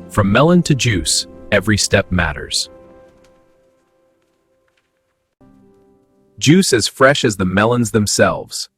From melon to juice, every step matters. Juice as fresh as the melons themselves.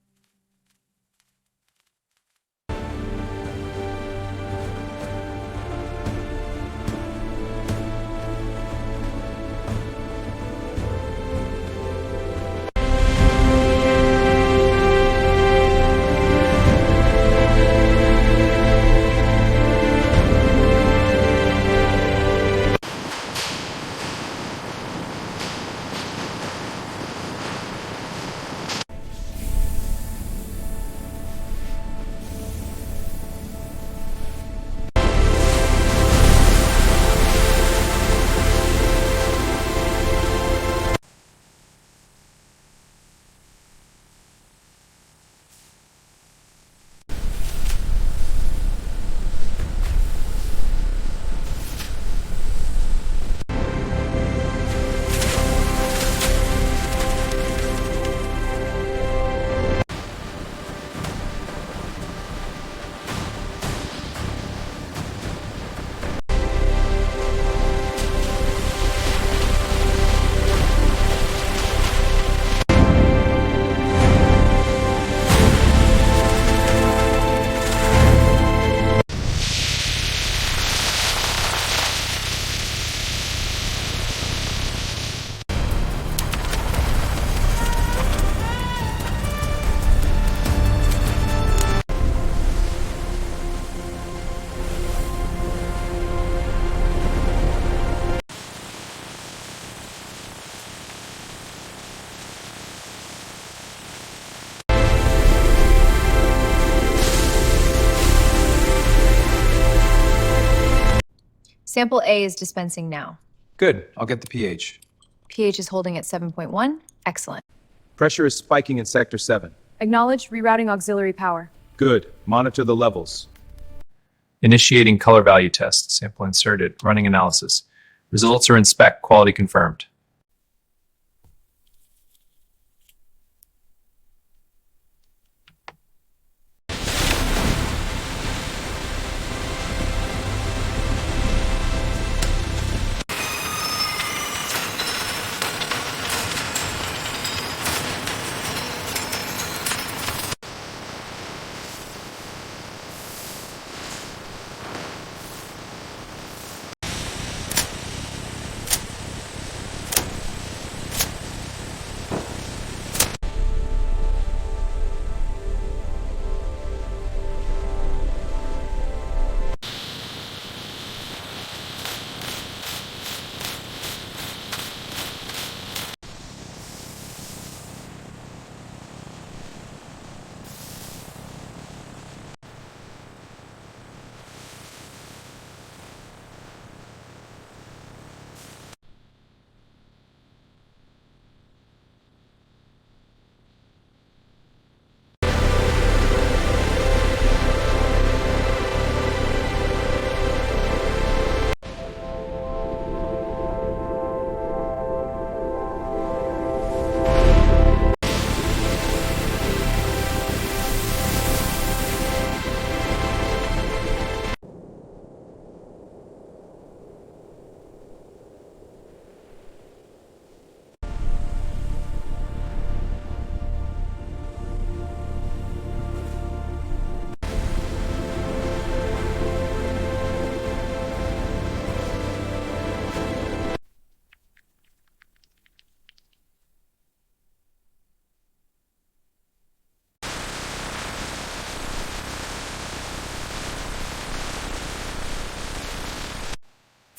Sample A is dispensing now. Good, I'll get the pH. pH is holding at 7.1. Excellent. Pressure is spiking in sector 7. Acknowledge, rerouting auxiliary power. Good, monitor the levels. Initiating color value test. Sample inserted. Running analysis. Results are in spec. Quality confirmed.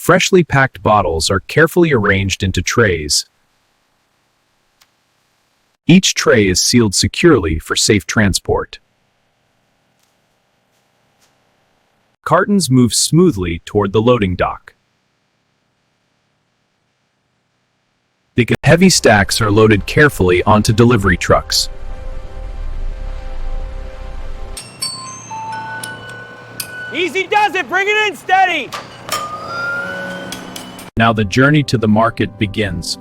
Freshly packed bottles are carefully arranged into trays. Each tray is sealed securely for safe transport. Cartons move smoothly toward the loading dock. The heavy stacks are loaded carefully onto delivery trucks. Easy does it, bring it in steady! Now the journey to the market begins.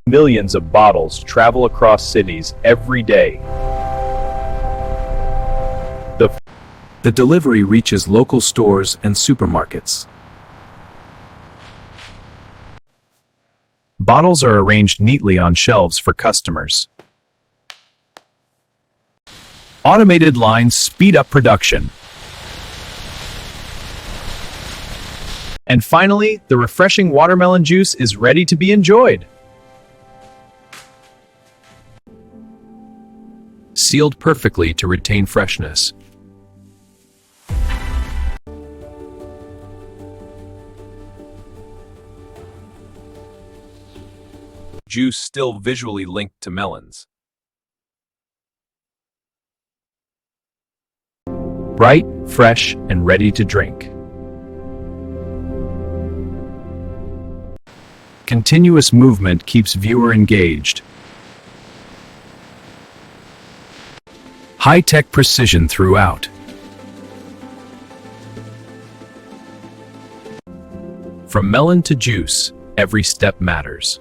Millions of bottles travel across cities every day. The The delivery reaches local stores and supermarkets. Bottles are arranged neatly on shelves for customers. Automated lines speed up production. And finally, the refreshing watermelon juice is ready to be enjoyed. Sealed perfectly to retain freshness. Juice still visually linked to melons. Bright, fresh, and ready to drink. Continuous movement keeps viewer engaged. High-tech precision throughout. From melon to juice, every step matters.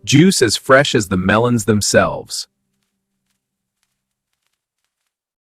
Juice as fresh as the melons themselves.